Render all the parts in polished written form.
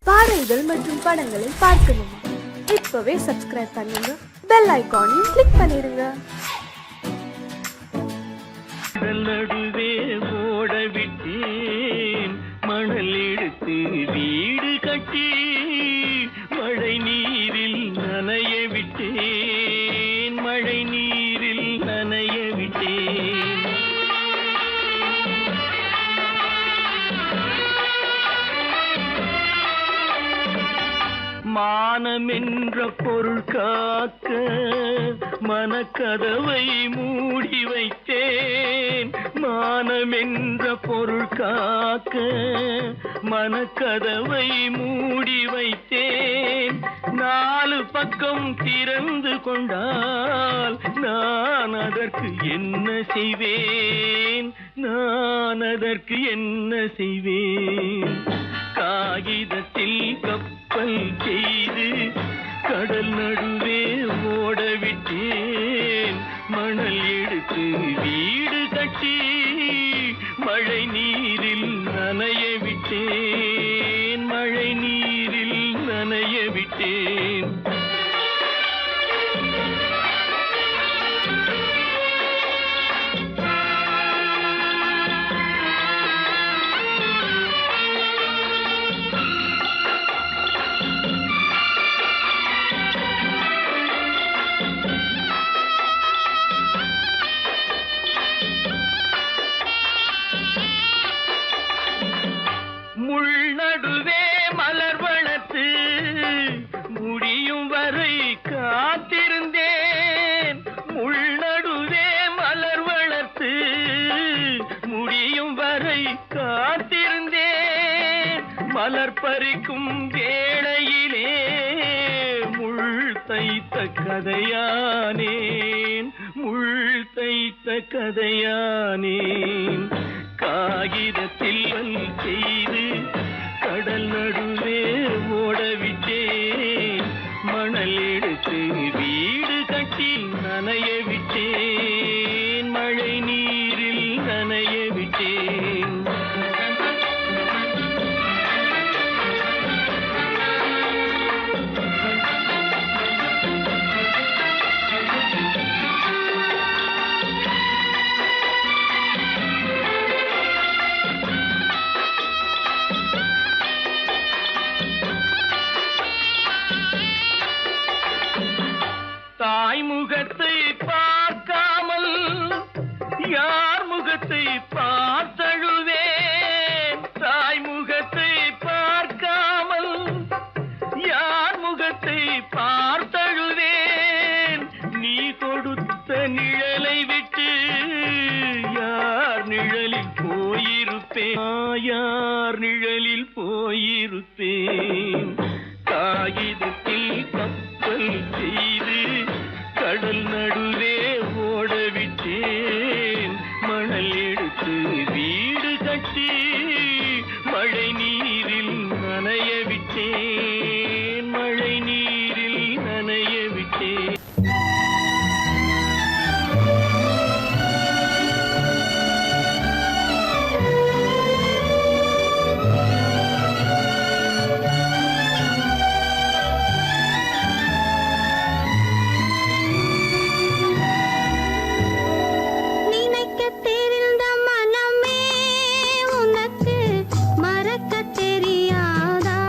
பாடல்கள் மற்றும் படங்களை பார்க்கணுமா? இப்பவே சப்ஸ்கிரைப் பண்ணுங்க, பெல் ஐகானையும் கிளிக் பண்ணிருங்க. நடுவே ஓட விட்டேன் மணல் எடுத்து வீடு கட்டி மழை நீரில் நனைய விட்டேன், மழை நீரில் நனைய விட்டேன். மானம் என்ற பொருள் காக்க மனக்கதவை மூடி வைத்தேன், மானம் என்ற பொருள் காக்க மனக்கதவை மூடி வைத்தேன். நாலு பக்கம் திறந்து கொண்டால் நான் அதற்கு என்ன செய்வேன், நான் அதற்கு என்ன செய்வேன்? காகிதத்தில் கப்பல் செய்து கடல் நடுவே ஓட விட்டேன், மணல் எடுத்து வீடு கட்டி மழை நீரில் நனைய விட்டேன், மழை நீரில் நனைய விட்டேன். முள்நடுவே மலர் வளர்த்து முடியும் வரை காத்திருந்தேன், முள்நடுவே மலர் வளர்த்து முடியும் வரை காத்திருந்தேன். மலர் பறிக்கும் வேளையிலே முள் தைத்த கதையானேன், முள் தைத்த கதையானேன். காகிதத்தில் செய்து கடல் நடுவே ஓடவிட்டேன், மணல் எடுத்து வீடு கட்டி நனைய விட்டேன், மழை நீரில் நனைய விட்டேன். தாய் முகத்தை பார்க்காமல் யார் முகத்தை பார்த்தழுவேன், தாய் முகத்தை பார்க்காமல் யார் முகத்தை பார்த்தழுவேன். நீ கொடுத்த நிழலை விட்டு யார் நிழலில் போயிருப்பேன், யார் நிழலில் போயிருப்பேன். காகிதத்தில் கப்பல் செய்து கடல் நடுவே ஓடவிட்டேன், மணல் எடுத்து வீடு கட்டி மழை நீரில் நனைய விட்டேன், மழை நீரில் நனைய விட்டேன். மறக்க தெரியாதா?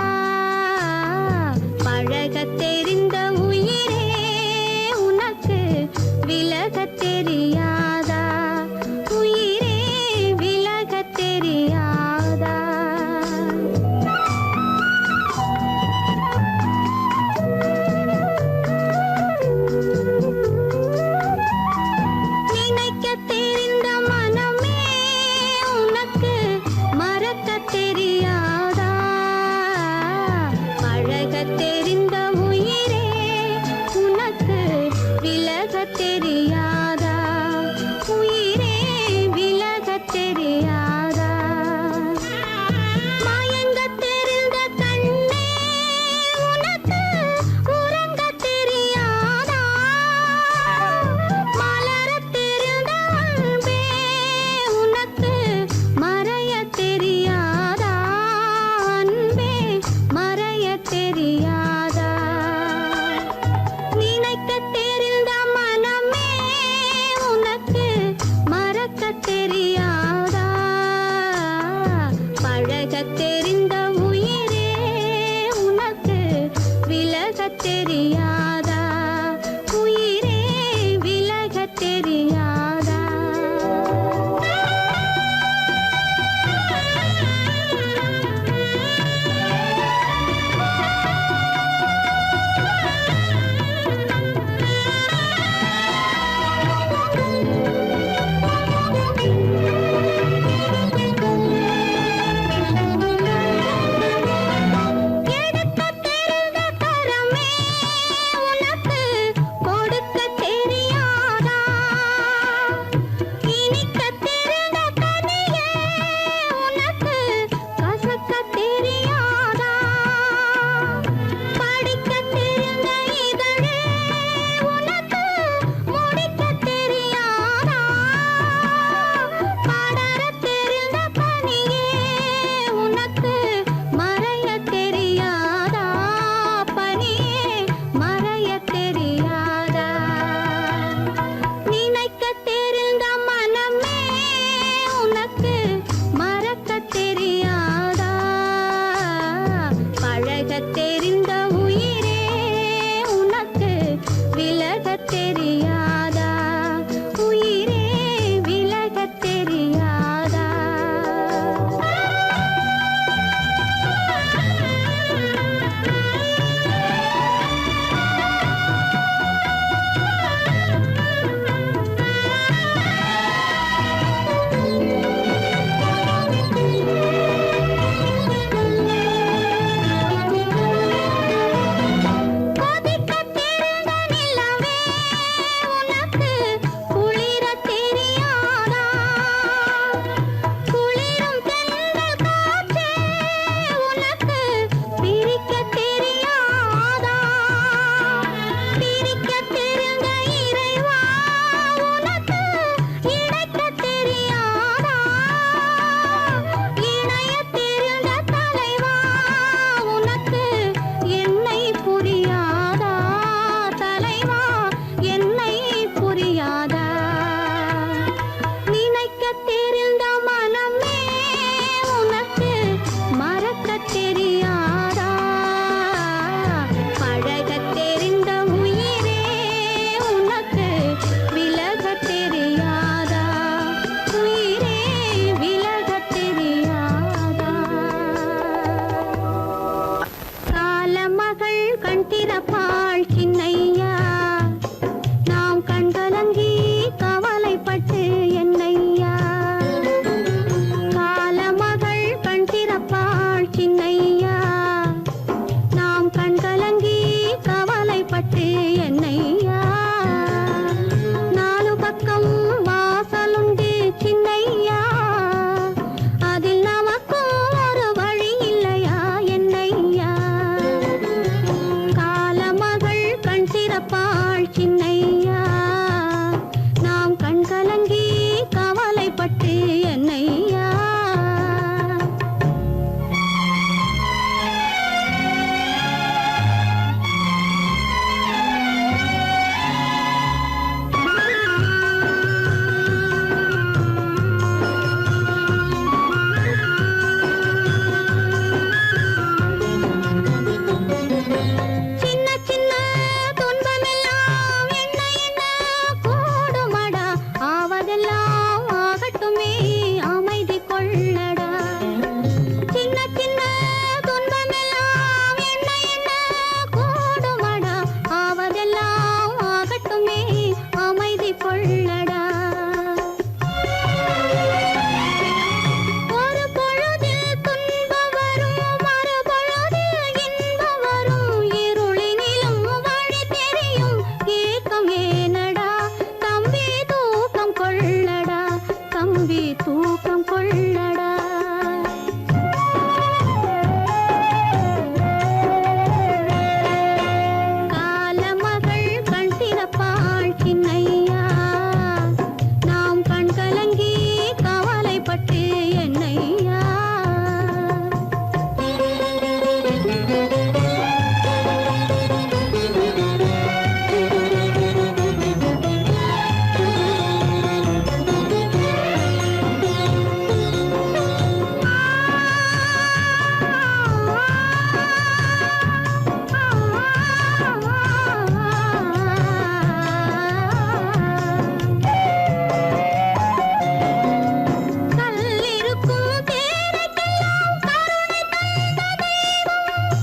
கல்லிருக்கும் தேரைக்கெல்லாம் கருணை தந்த தெய்வம்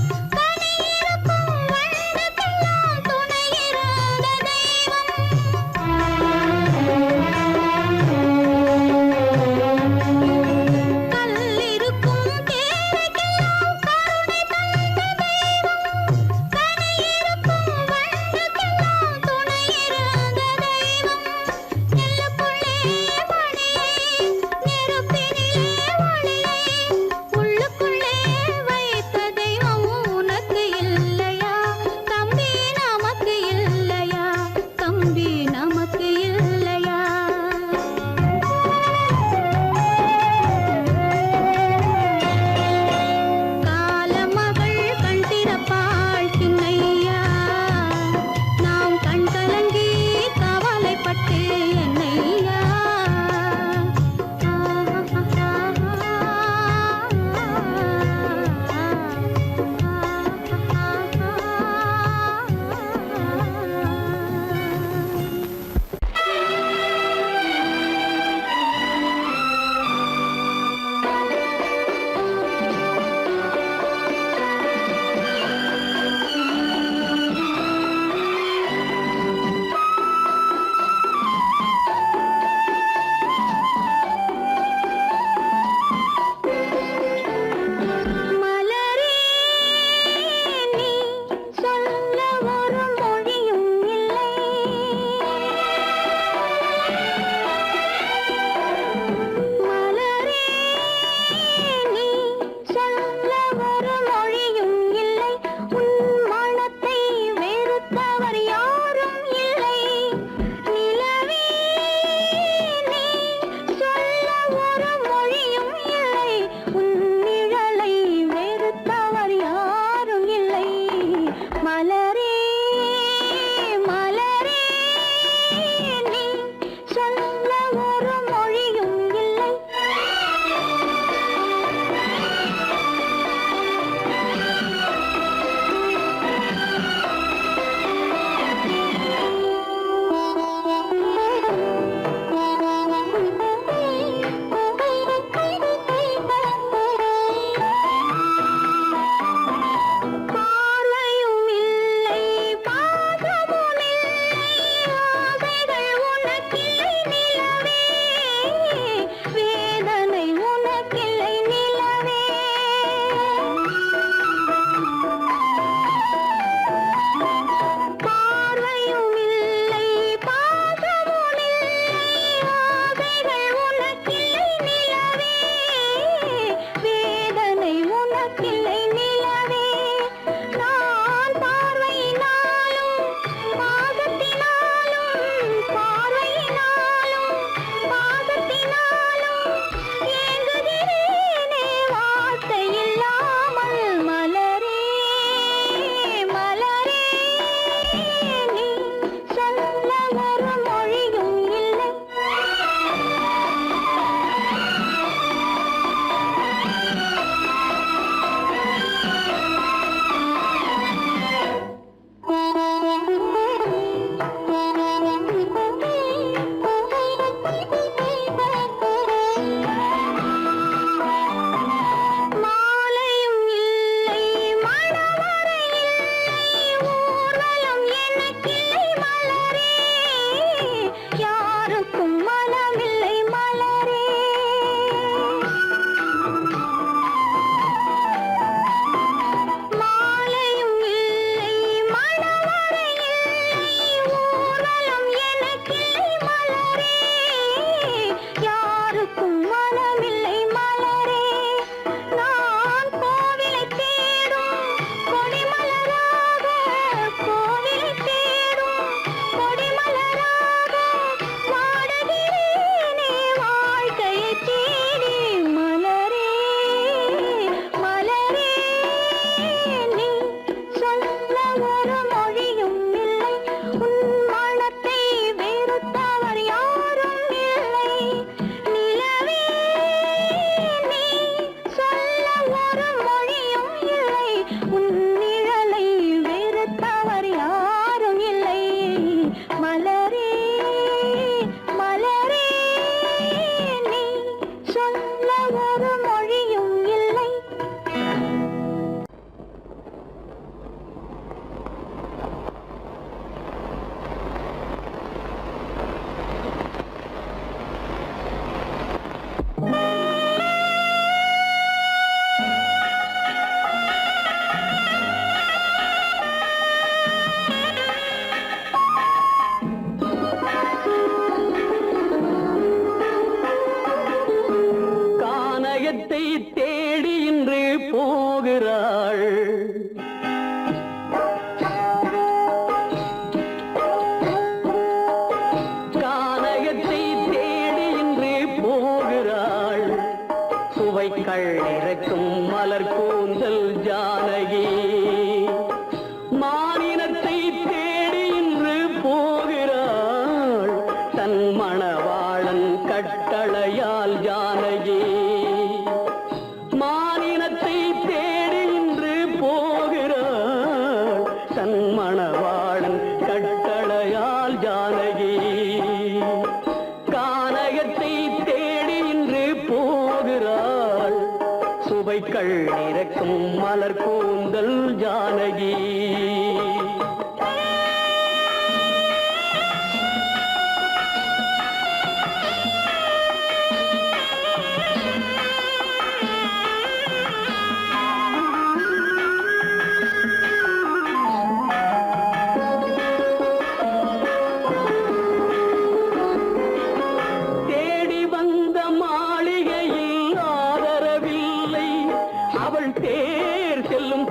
ஜானகி.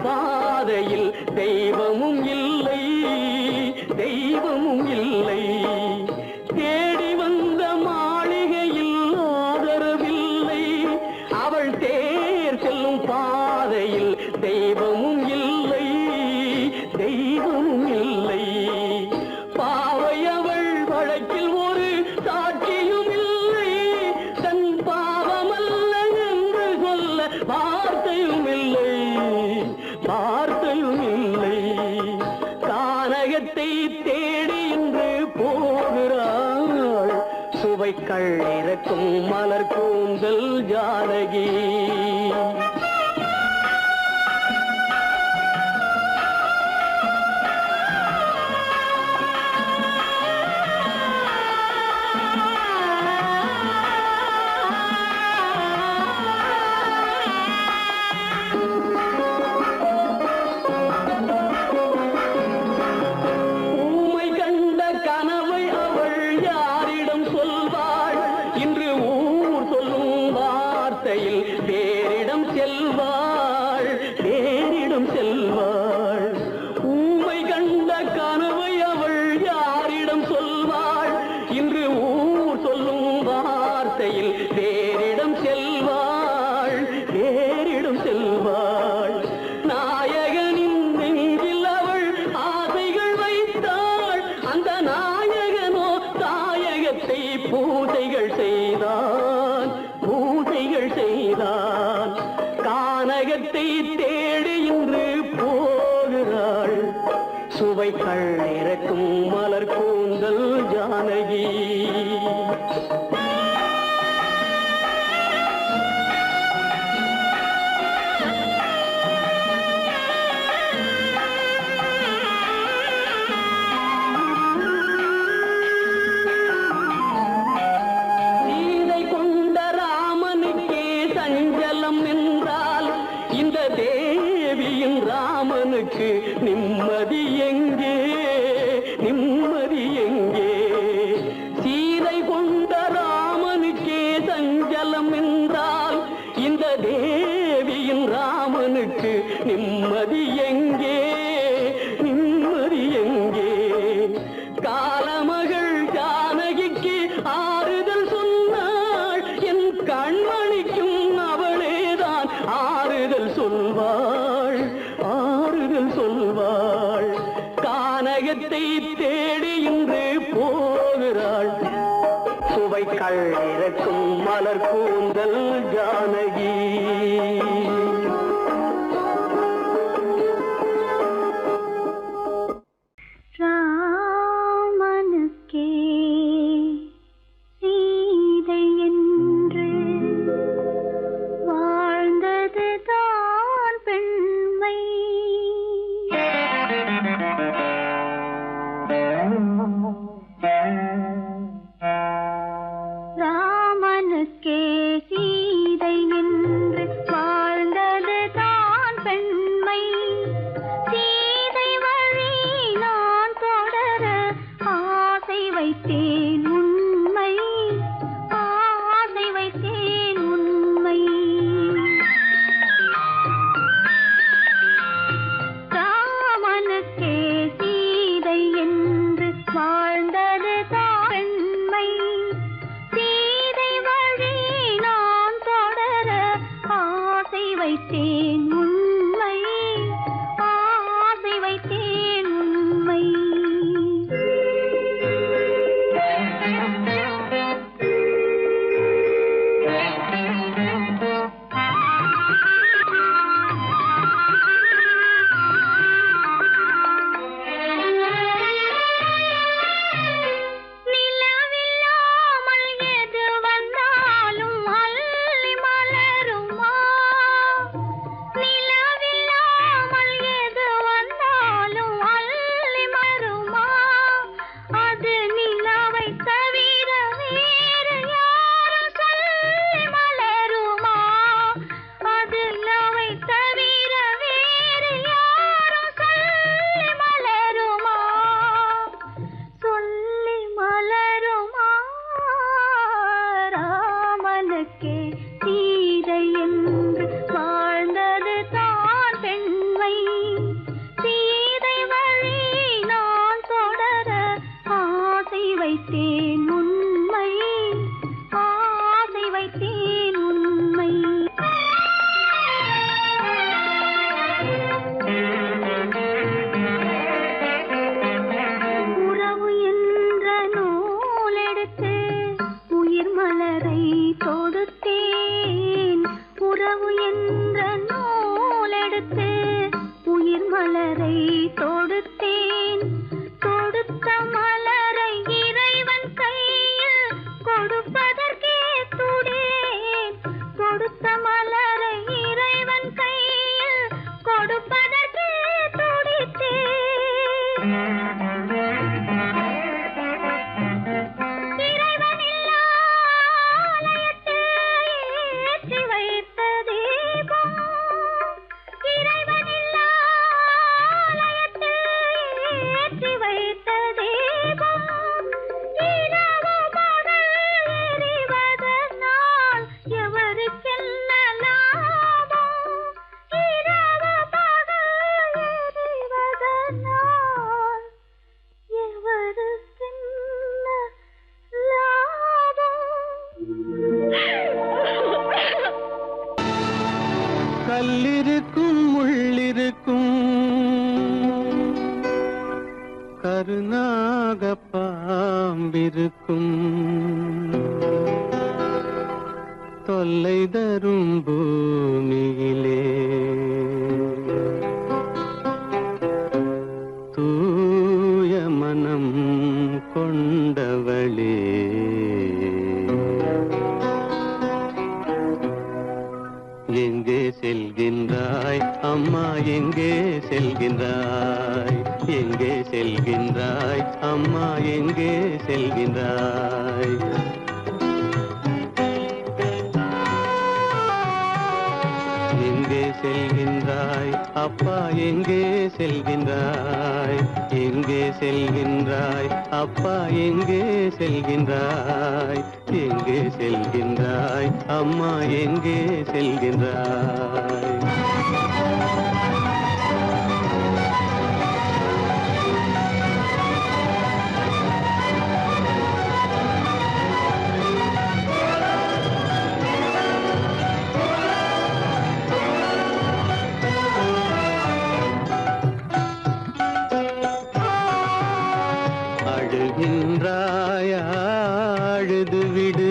பாதையில் தெய்வமும் இல்லை, தெய்வமும் இல்லை. தேடி வந்த மாளிகையில் ஆதரவில்லை, அவள் தேர் செல்லும் பாதையில் தெய்வமும் இல்லை, தெய்வமும் இல்லை. பாவை அவள் வழக்கில் ஒரு சாட்சியும் இல்லை, தன் பாவமல்ல என்று சொல்ல வார்த்தையும் இல்லை, வார்த்தையும் இல்லை. கானகத்தை தேடி இன்று போகிறாள், சுவைக்கள் இறக்கும் மலர் கூந்தல் ஜானகி. வேறிடம் செல்வாள், வேறிடம் செல்வாள். ஊமை கண்ட கனவை அவள் யாரிடம் சொல்வாள், இன்று ஊர் சொல்லும் வார்த்தையில் வேறிடம் செல்வாள், வேறிடம் செல்வாள். நாயகனின் நெஞ்சில் அவள் ஆசைகள் வைத்தாள், அந்த நாயகனோ தாயகத்தை பூசைகள் செய்தான், பூசைகள் செய்தான். கானகத்தை தேடி இன்று போகிறாள், சுவைக்கள் இறக்கும் மலர் கூந்தல் ஜானகி. இந்த தேவியின் ராமனுக்கு நிம்மதி எங்கே, நிம்மதி எங்கே? சீதை கொண்ட ராமனுக்கே சஞ்சலம் என்றால் இந்த தேவியின் ராமனுக்கு நிம்மதி எங்கே, நிம்மதி எங்கே? காலமகள் ஜானகிக்கு ஆறுதல் சொன்னாள், என் கண்மணிக்கும் அவளேதான் ஆறுதல் சொல்வாள், ஆறுதல் சொல்வாள். கானகத்தை தேடி இன்று போகிறாள், சுவைக்கள் இறக்கும் மலர் கூந்தல் ஜானகி. ராமனுக்கே சீதை என்று மலரை தொடுத்தேன் கொடுத்த மலரை இறைவன் கையில் கொடுப்பதற்கே துடேன் கொடுத்த மலரை இறைவன் கையில் கொடுப்பதற்கே துடித்தேன் இறைவனில்லா ஆலயத்தில் ஏற்றி வைத்த தீபம் இறைவனில்லா ஆலயத்தில் ஏற்றி வைத்த தீபம் இரவு பகல் எரிவதனால் எவருக்கென்ன லாபம் இரவு பகல் எரிவதனால் எவருக்கென்ன லாபம் கல்லிருக்கும் முள்ளிருக்கும் கருநாக பாம்பிருக்கும் தொல்லை தரும் பூமியிலே தூய மனம் கொண்டவளே எங்கே செல்கின்றாய் அம்மா எங்கே செல்கின்றாய் எங்கே செல்கின்றாய் அம்மா எங்கே செல்கின்றாய் எங்கே செல்கின்றாய் அப்பா எங்கே செல்கின்றாய் எங்கே செல்கின்றாய் அப்பா எங்கே செல்கின்றாய் எங்கே செல்கின்றாய் அம்மா எங்கே செல்கின்றாய் அழுகின்றாயா அழுது விடு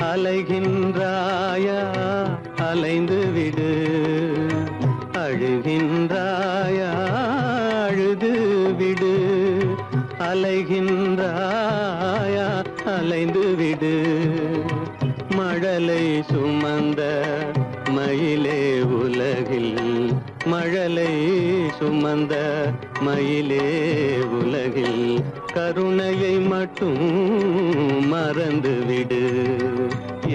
அலைகின்றாயா அலைந்து விடு அழுகின்றாயா அழுது விடு அலைகின்றாயா அலைந்து விடு மழலை சுமந்த மயிலே உலகில் மழலை சுமந்த மயிலே உலகில் கருணையை மட்டும் மறந்துவிடு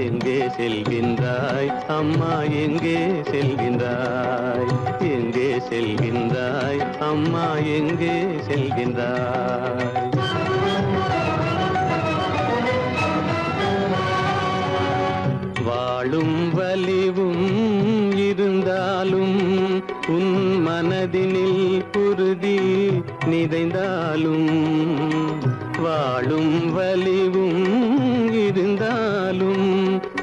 எங்கே செல்கின்றாய் அம்மா எங்கே செல்கின்றாய் எங்கே செல்கின்றாய் அம்மா எங்கே செல்கின்றாய் வாழும் வலிவும் இருந்தாலும் உன் மனதினில் உறுதி நிறைந்தாலும் வாழும் வலிவும் இருந்தாலும்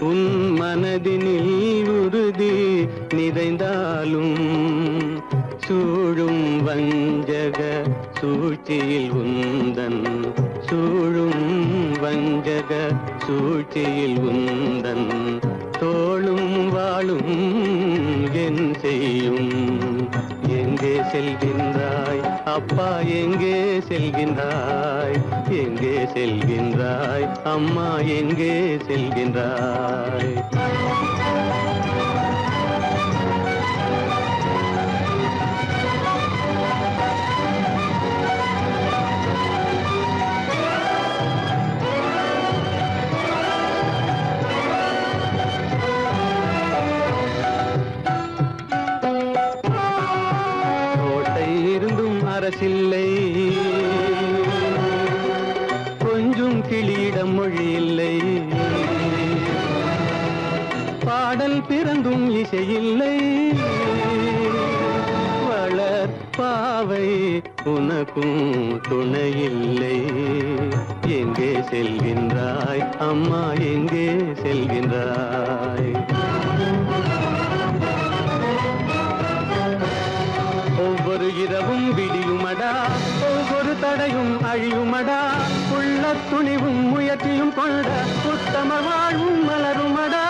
உன் மனதினில் உறுதி நிறைந்தாலும் சூழும் வஞ்சக சூழ்ச்சியில் உந்தன் சூழும் வஞ்சக சூழ்ச்சியில் உந்தன் தோளும் வாழும் என் செய்யும் எங்கே செல்கின்றாய் அப்பா எங்கே செல்கின்றாய் எங்கே செல்கின்றாய் அம்மா எங்கே செல்கின்றாய் அரசில்லை கொஞ்சம் கிளியிடம் மொழி இல்லை பாடல் பிறந்தும் இசையில்லை வளர் பாவை உனக்கும் துணையில்லை எங்கே செல்கின்றாய் அம்மா எங்கே செல்கின்றாய் ஒவ்வொரு இரவும் விடியுமடா ஒவ்வொரு தடையும் அழியுமடா உள்ள துணிவும் முயற்சியும் கொண்ட உத்தம வாழ்வும் மலருமடா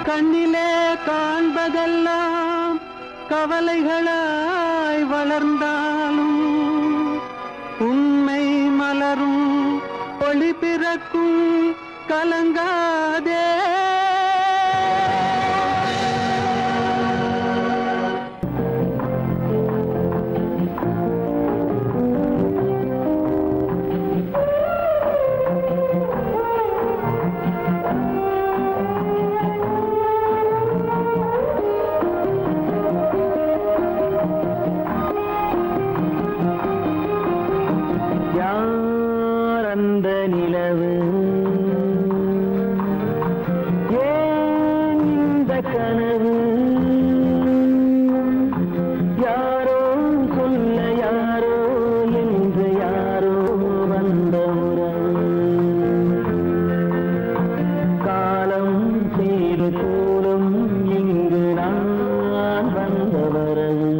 கண்ணிலே காண்பதெல்லாம் கவலைகளாய் வளர்ந்தாலும் உண்மை மலரும் ஒளி பிறக்கும் கலங்காதே. அந்த நிலவு ஏன் இந்த கனவு யாரோ சொல்ல யாரோ என்று யாரோ வந்த உறவு காலம் செய்து கூறும் இங்கு நான் வந்த வரவு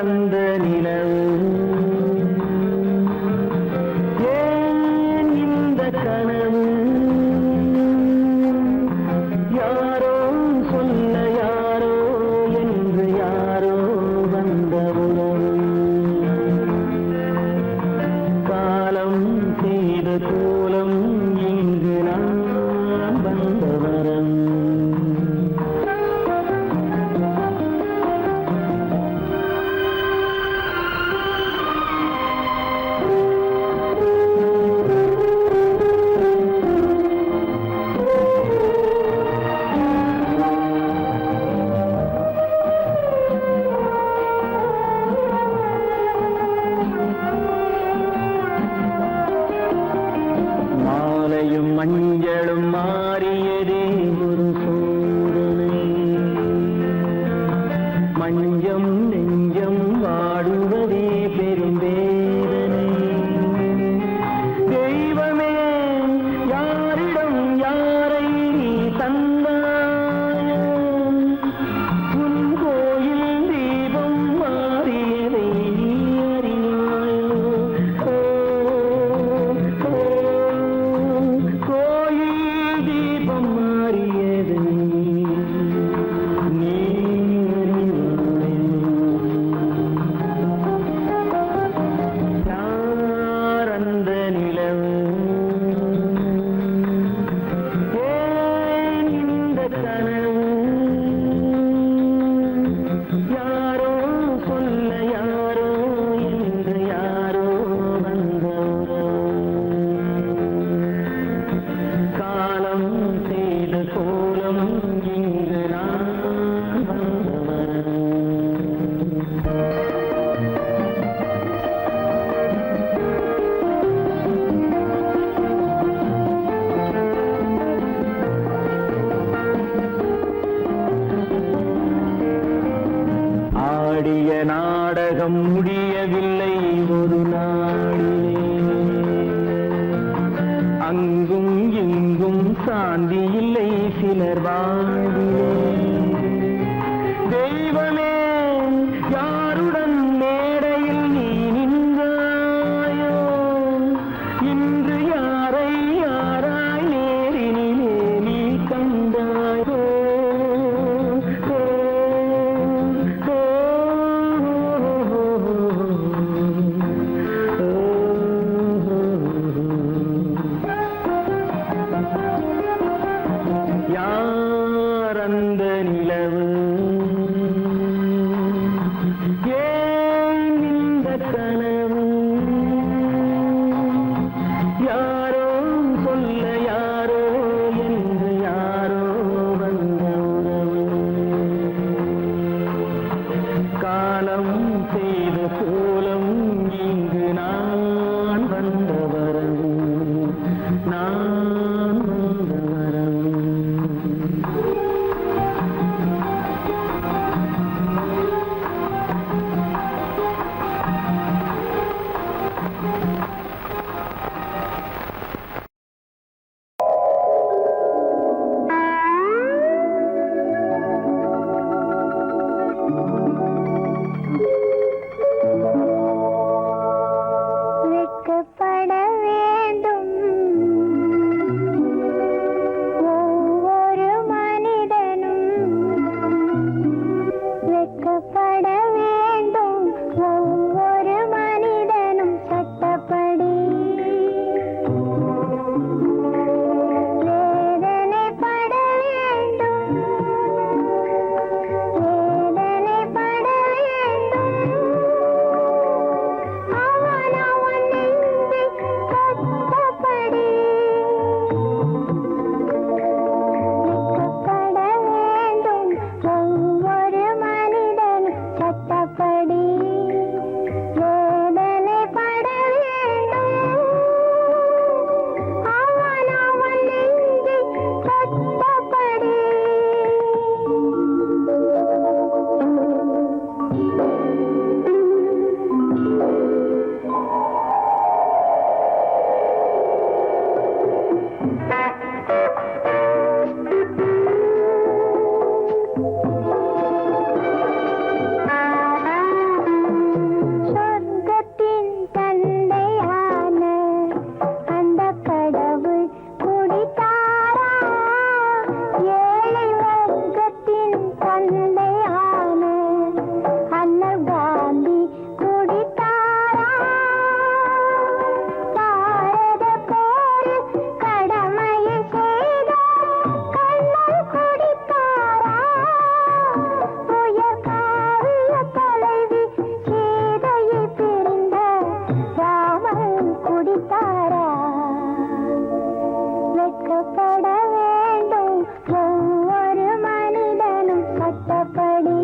அந்த நிலவு ஏன் இந்த கனவு யாரோ சொல்ல யாரோ என்று யாரோ வந்த உறவு காலம் செய்த கோலம் இங்கு நான் வந்த வரம் மஞ்சளும் மாறியதே ஒரு சோதனை மஞ்சம் நெஞ்சம் வாடுவதே பெரும் வேதனை தெய்வமே யாரிடம் யாரை நீ தந்தாயோ உன் கோயில் தீபம் மாறியதை நீ அறியாயோ யாரோ சொல்ல யாரோ என்று யாரோ வந்த காலம் செய்த கோலம் இங்கு நான் வந்தவர் ஆடிய நாடகம் முடியவில்லை ஒரு நாளிலே அங்கும் இங்கும் சாந்தி இல்லை சிலர் வாழ்விலே தெய்வமே யாருடன் மேடையில் நீ நின்றாயோ இன்று யாரை யாராய் நேரினிலே நீ கண்டாயோ அந்த நிலவு ஏன் இந்த கனவு யாரோ சொல்ல யாரோ என்று யாரோ வந்த உறவு காலம் செய்த கோலம் இங்கு நான் வந்த வரவு நான் வந்த வரவு வெட்கப்பட வேண்டும் சொர்க்கத்தின் தந்தையான அந்த கடவுள் குடித்தாரா? ஏழை வர்க்கத்தின் தந்தையான அண்ணல் காந்தி குடித்தாரா? பாரத போரில் கடமையை செய்த கண்ணன் குடித்தாரா? உயர் காவிய தலைவி சீதையை பிரிந்த ராமன் குடித்தாரா? வெட்கப்பட வேண்டும் ஒவ்வொரு மனிதனும் சட்டப்படி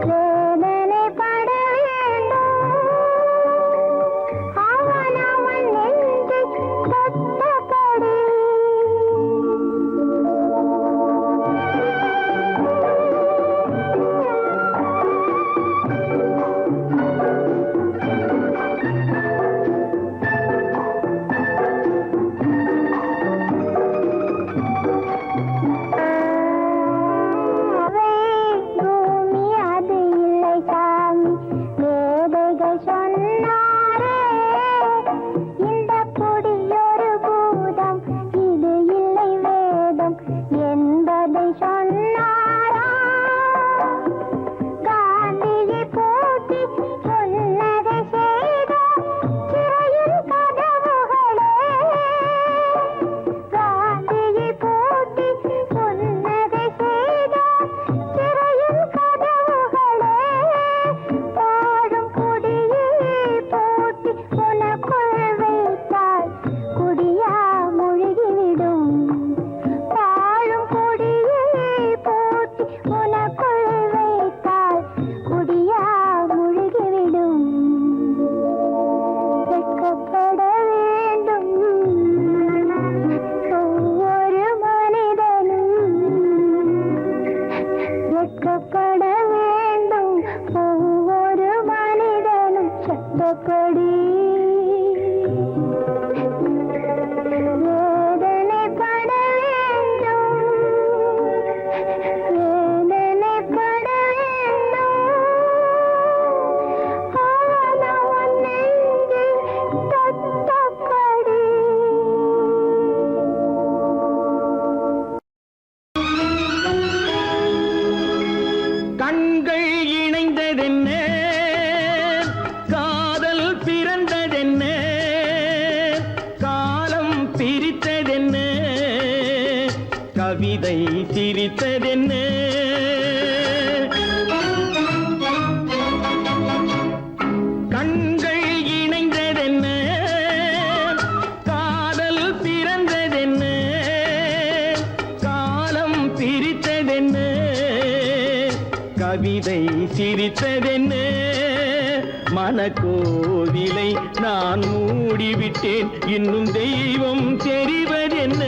வேதனைப்பட வேண்டும் அவன் நெஞ்சை தொட்டபடி. பூமி அது இல்லை சாமி, வேதைகள் சொன்னாரே. இந்த குடியொரு பூதம், இது இல்லை வேதம் என்பதை சொன்னாரா? காந்தியை பூட்டி புன்னகை செய்த சிறையின் கதவுகளே, காந்தியை பூட்டி புன்னகை செய்த சிறையின் கதவுகளே, பாடும் குடியை பூட்டி உனக்குள் வைத்தால் குடியா முழுகிவிடும். பாழும் குடியை பூட்டி உனக்குள் வைத்தால் குடியா முழுகிவிடும். வெட்கப்பட வேண்டும் ஒவ்வொரு மனிதனும், வெட்கப்பட வேண்டும் ஒவ்வொரு மனிதனும் சட்டப்படி வேதனைப்பட வேண்டும், வேதனைப்பட வேண்டும் அவன் நெஞ்சை தொட்டபடி. கண்கள் இணைந்ததென்ன, காதல் பிறந்ததென்ன, காலம் பிரித்ததென்ன, கவிதை சிரித்ததென்ன. கண்கள் இணைந்ததென்ன, காதல் பிறந்ததென்ன, காலம் பிரித்ததென்ன, கவிதை சிரித்ததென்ன. மனக்கோவிலை நான் மூடிவிட்டேன், இன்னும் தெய்வம் தெரிவதென்ன.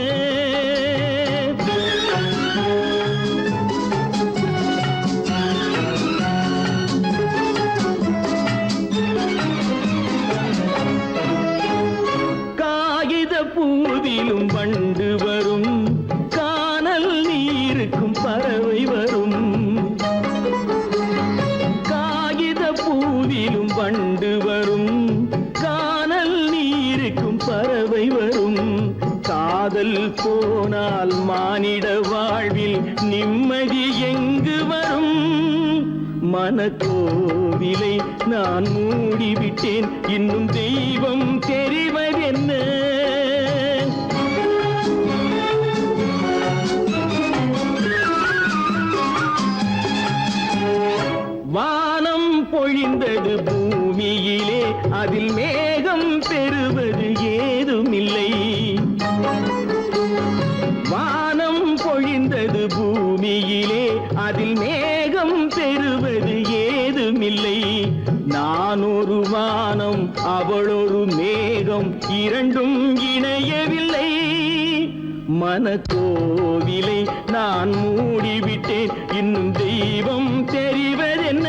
காகித பூவிலும் வண்டு வரும், கானல் நீருக்கும் பறவை வரும். காகித பூவிலும் வண்டு வரும், கானல் நீருக்கும் பறவை வரும். காதல் போனால் மானிட வாழ்வில் நிம்மதி எங்கு வரும்? மனக்கோவிலை நான் மூடிவிட்டேன், இன்னும் தெய்வம் தெரிவதென்ன. வானம் பொழிந்தது பூமியிலே, அதில் மேகம் பெறுவது ஏதுமில்லை. வானம் பொழிந்தது பூமியிலே, அதில் மேகம் பெறுவது ஏதுமில்லை. நான் ஒரு வானம், அவளொரு மேகம், இரண்டும் இணையவில்லை. மனக்கோவிலை நான் மூடிவிட்டேன், இன்னும் தெய்வம் தெரிவதென்ன.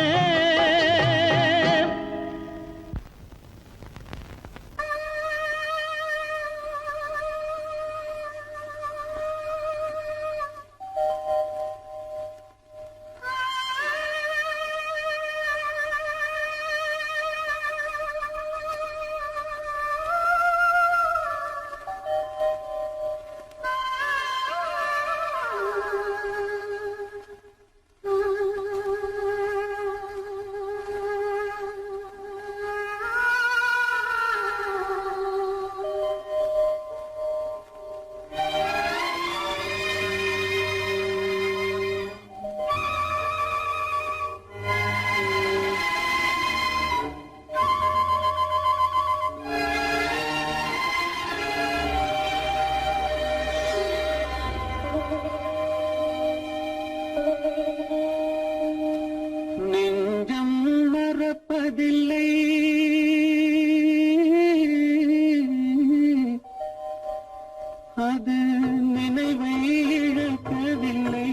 அது நினைவை இழக்கவில்லை.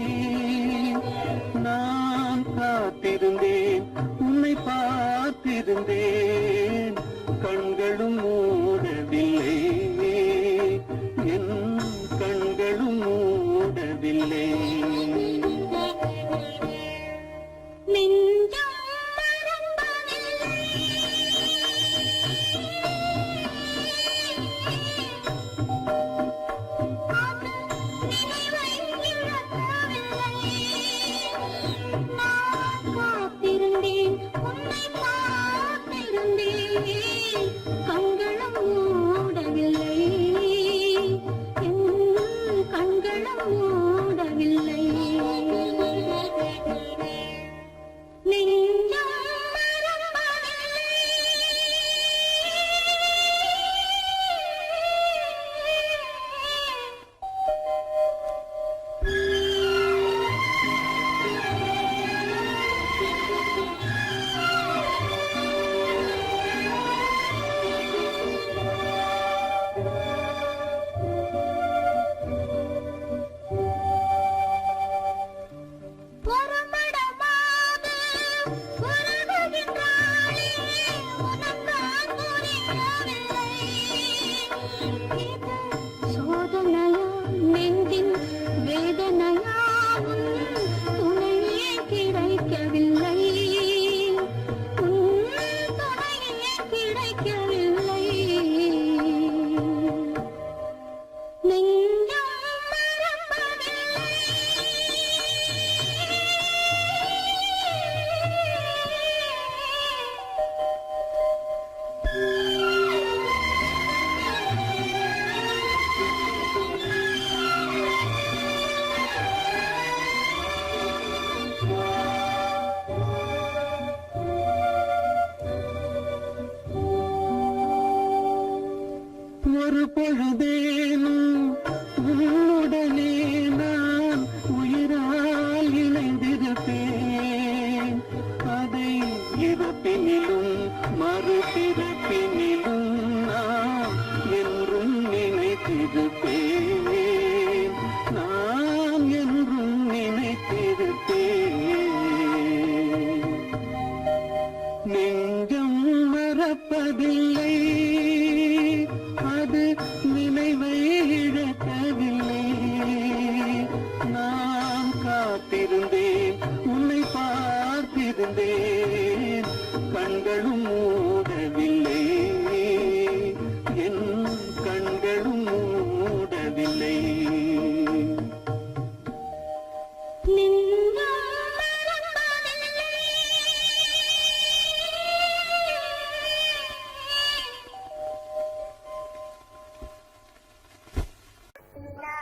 நான் காத்திருந்தேன், உன்னை பார்த்திருந்தேன், கண்களும் மூடவில்லை, என் கண்களும் மூடவில்லை. கண்களும் மூடவில்லை, என் கண்களும் மூடவில்லை. நெஞ்சம் சோதனையா நெஞ்சின் வேதனையா, துணையே கிடைக்கவில்லை, துணையே கிடைக்கவில்லை. நெஞ்சம் மறப்பதில்லை. ஒரு பொழுதேனும் உன்னுடனே நான் உயிரால் இணைந்திருப்பேன். அதை இறப்பினிலும் மறுபிறப்பினிலும் நான் என்றும் நினைத்திருப்பேன், நான் என்றும் நினைத்திருப்பேன். நெஞ்சம் மறப்பதில்லை, அது நினைவை இழக்கவில்லை. நான் காத்திருந்தேன், உன்னை பார்த்திருந்தேன், கண்களும் மூடவில்லை, என் கண்களும் மூடவில்லை. நான்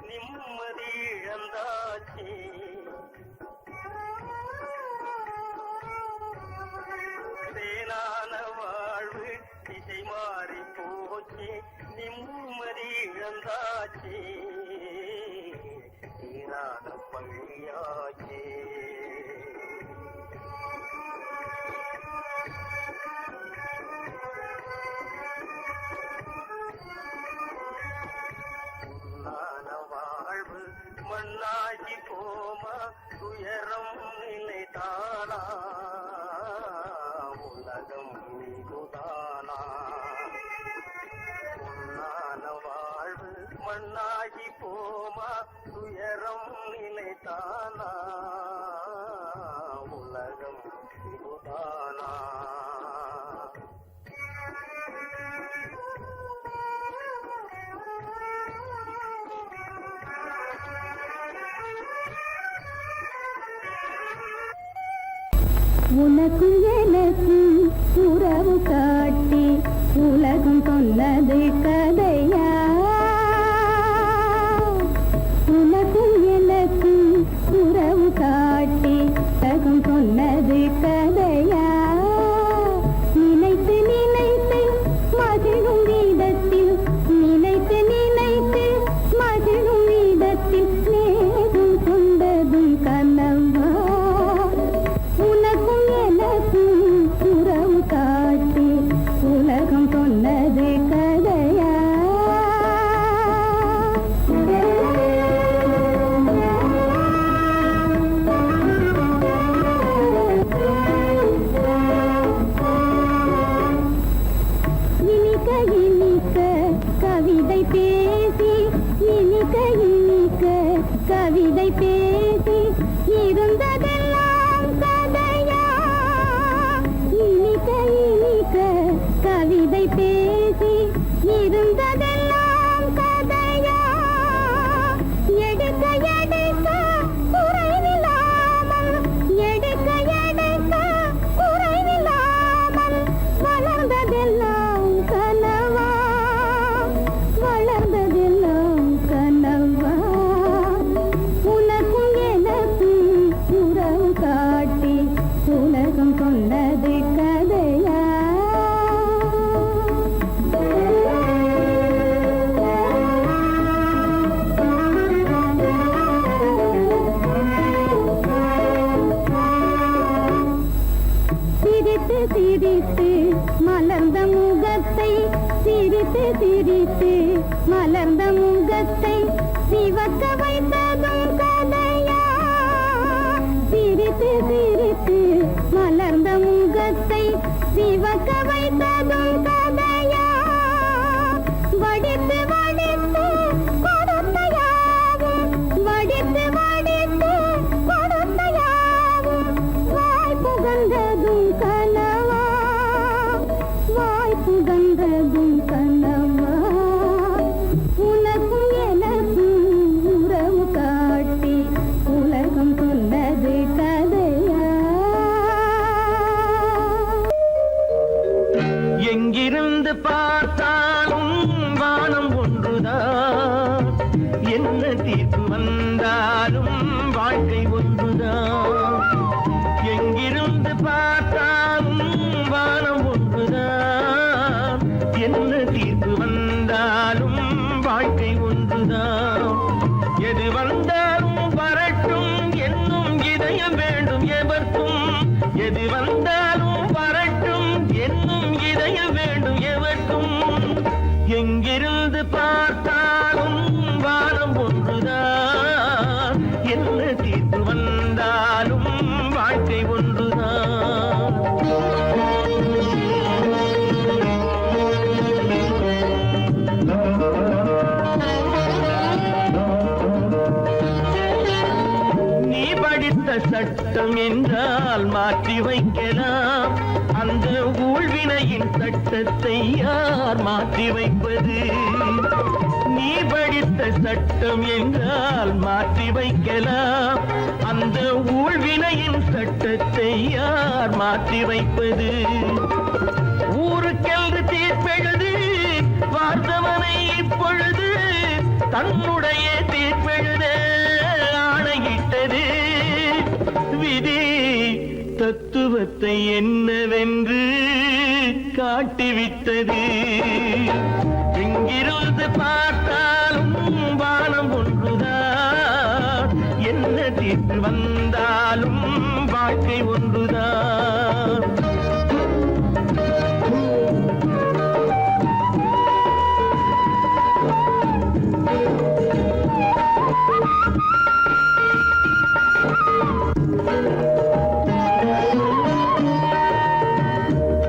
நிம்மதி இழந்தாச்சு. தேனான வாழ்வு திசை மாறி போச்சு, நிம்மதி இழந்தாச்சு, தீராத பள்ளியாச்சு. வாழ்வு மண்ணாகி போமா, துயரம் நிலைதானா, உலகம் இதுதானா. பொன்னான வாழ்வு மண்ணாகி போமா, துயரம் நிலைதானா, உலகம் இதுதானா. உனக்கும் எனக்கும் உறவு காட்டி உலகம் சொன்னது கதையா. உனக்கும் எனக்கும் உறவு காட்டி உலகம் சொன்னது கதையா. நினைத்து நினைத்து மகிழும் வீதத்தில், நினைத்து நினைத்து மகிழும் வீதத்தில் நேரும் கொண்டதும் கனவா. உனக்கும் எனக்கும் உறவு காட்டி உலகம் சொன்னது கதையா. இனிக்க இனிக்க கவிதை பேசி, இனிக்க இனிக்க கவிதை பேசி இருந்ததெல்லாம் கதையா. இனிக்க இனிக்க கவிதை பேசி இருந்ததெல்லாம் கதையா. எடுக்க எடுக்க குறைவில்லாமல், எடுக்க எடுக்க குறைவில்லாமல் வளர்ந்ததெல்லாம் கனவா, வளர்ந்ததெல்லாம் கனவா. உனக்கும் எனக்கும் உறவு காட்டி உலகம் சொன்னது கதையா. சிரித்து சிரித்து மலர்ந்த முகத்தை, சிரித்து சிரித்து மலர்ந்த முகத்தை சிவக்க வைத்ததும் கதையா. சிரித்து சிரித்து மலர்ந்த முகத்தை சிவக்க வைத்ததும் கதையா. வடித்து வடித்து கொடுத்த யாவும், வடித்து வடித்து கொடுத்த யாவும் வாய் புகழ்ந்ததும் கனவா, வாய் புகழ்ந்ததும் கனவா. உனக்கும் எனக்கும் உறவு காட்டி உலகம் சொன்னது கதையா. எங்கிருந்து பார்த்தாலும் வானம் ஒன்றுதான், என்ன தீர்ப்பு வந்தாலும் வாழ்க்கை ஒன்றுதான். எங்கிருந்து பார்த்தாலும் வானம் ஒன்றுதான், என்ன தீர்ப்பு வந்தாலும் வாழ்க்கை ஒன்றுதான். எது வந்தாலும் வரட்டும் என்னும் இதயம் வேண்டும் எவர்க்கும், எது வந்தாலும் வரட்டும் என்னும் இதயம் வேண்டும் எவர்க்கும். எங்கிருந்து பார்த்தாலும் வானம் ஒன்றுதான், என்ன தீர்ப்பு வந்தாலும் வாழ்க்கை ஒன்றுதான். நீ படித்த சட்டம் என்றால் மாற்றி வைக்கலாம், அந்த ஊழ்வினையின் சட்டத்தை யார் மாற்றி வைப்பது? நீ படித்த சட்டம் என்றால் மாற்றி வைக்கலாம், அந்த ஊழ்வினையின் சட்டத்தை யார் மாற்றி வைப்பது? ஊருக்கென்று தீர்ப்பெழுது பார்த்தவனை இப்பொழுது தன்னுடைய தீர்ப்பெழுத ஆணையிட்டது விதி தத்துவத்தை என்னவென்று காட்டிவிட்டது. எங்கிருந்து பார்த்தாலும் வானம் ஒன்றுதான், என்ன தீர்ப்பு வந்தாலும் வாழ்க்கை ஒன்றுதான்.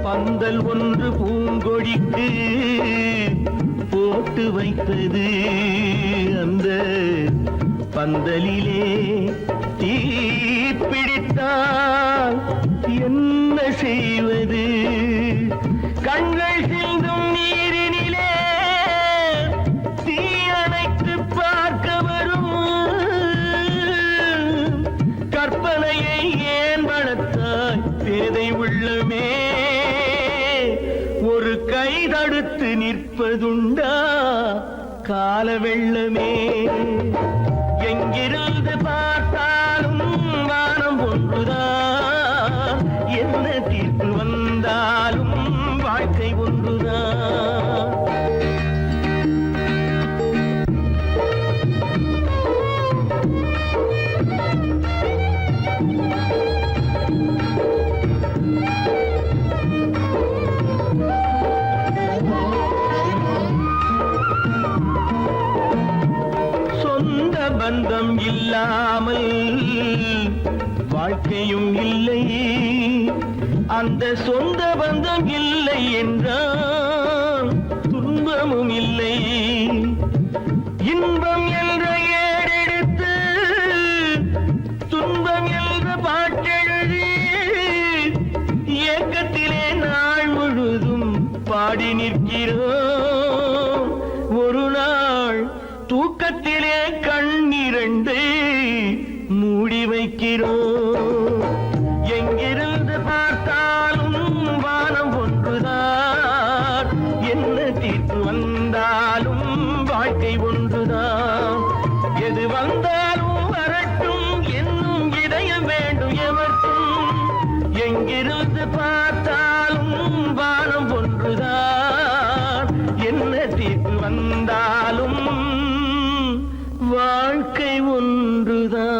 பந்தல் ஒன்று பூங்கொடிக்கு போட்டு வைத்தது, அந்த பந்தலிலே தீ பிடித்தால் என்ன செய்வது? கண்கள் சிந்தும் நீரினிலே தீ அணைத்து பார்க்க வரும் கற்பனையை ஏன் வளர்த்தாய் பேதை உள்ளமே? ஒரு கை தடுத்து நிற்பதுண்டா கால வெள்ளமே? எங்கிருந்து பார்த்தாலும் வானம் ஒன்றுதான், என்ன தீர்ப்பு வந்தாலும் வாழ்க்கை ஒன்றுதான். பந்தம் இல்லாமல் வாழ்க்கையும் இல்லை, அந்த சொந்த பந்தம் இல்லை என்றால் துன்பமும் இல்லை. இன்பம் என்ற ஏறெடுத்து துன்பம் என்ற பாட்டெழுதி ஏக்கத்திலே நாள் முழுதும் பாடி நிற்கிறோம். ஒரு நாள் தூக்கத்திலே கண்ணிரண்டை மூடி வைக்கிறோம். எங்கிருந்து பார்த்தாலும் வானம் ஒன்றுதான், என்ன தீர்ப்பு வந்தாலும் வாழ்க்கை ஒன்றுதான். எது வந்தாலும் வரட்டும் என்னும் இதயம் வேண்டும் எவர்க்கும். எங்கிருந்து பார்த்தாலும் வானம் ஒன்றுதான், என்ன தீர்ப்பு வந்தாலும் வாழ்க்கை ஒன்றுதான்.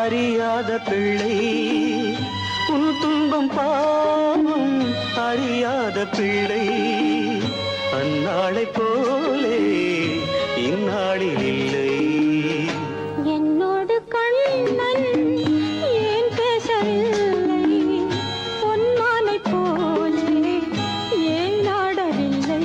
அறியாத பிள்ளை, உன் துன்பம் பாவம் அறியாத பிள்ளை. அந்நாளை போலே இந்நாளில் இல்லை. என்னோடு கண்ணன் ஏன் பேசவில்லை, பொன்மானை போலே ஏன் ஆடவில்லை.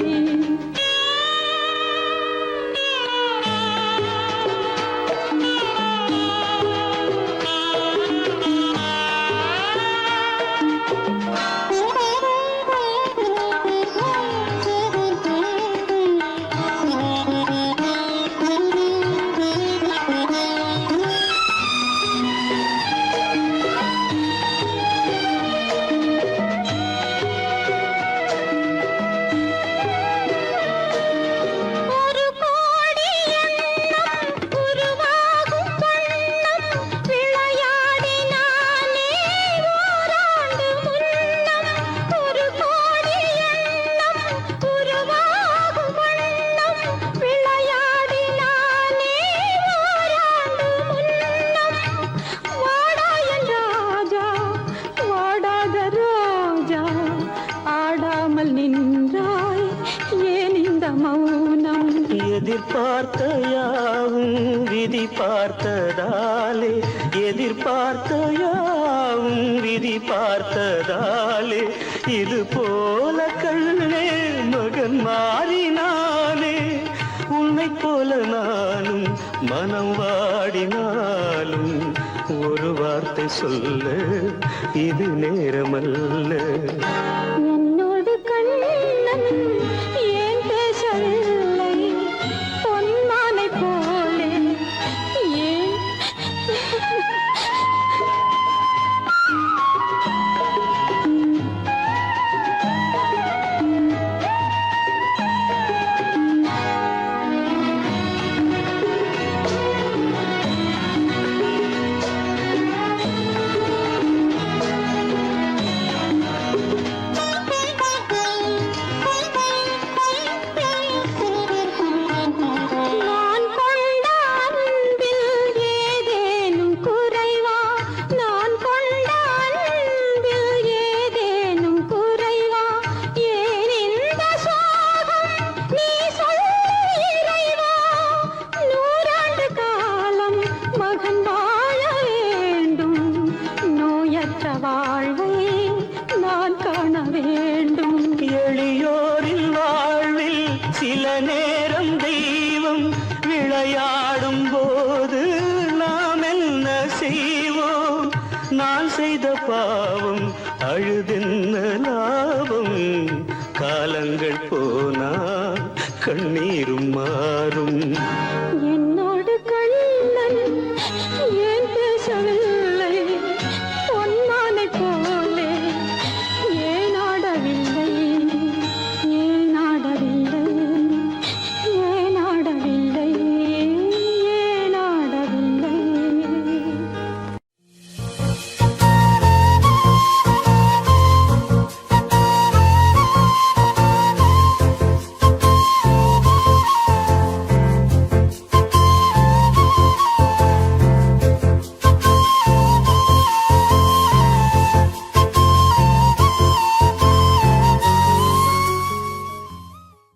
எதிர்பார்த்த யாவும் விதி பார்த்ததாலே, எதிர்பார்த்த யாவும் விதி பார்த்ததாலே, இது போல கண்ணே மகன் மாறினானே. உன்னை போல நானும் மனம் வாடினாலும் ஒரு வார்த்தை சொல்ல இது நேரமல்ல. என்னோடு கண்ணன் ஏன் பேசவில்லை பொன்மானை போலே ஏன் நான் கொண்ட அன்பில் ஏதேனும் குறைவா, நான் கொண்ட அன்பில் ஏதேனும் குறைவா, ஏன் இந்த சோகம் நீ சொல் இறைவா. நூறாண்டு காலம் மகன் வாழ வேண்டும், நோயற்ற வாழ்வை நான் காண வேண்டும். எளியோரின் வாழ்வில் சில நேரம் தெய்வம் விளையாடும் போது நாம் என்ன செய்வோம்? நான் செய்த பாவம் அழுதென்ன லாபம்? காலங்கள் போனால் கண்ணீரும் மாறும்.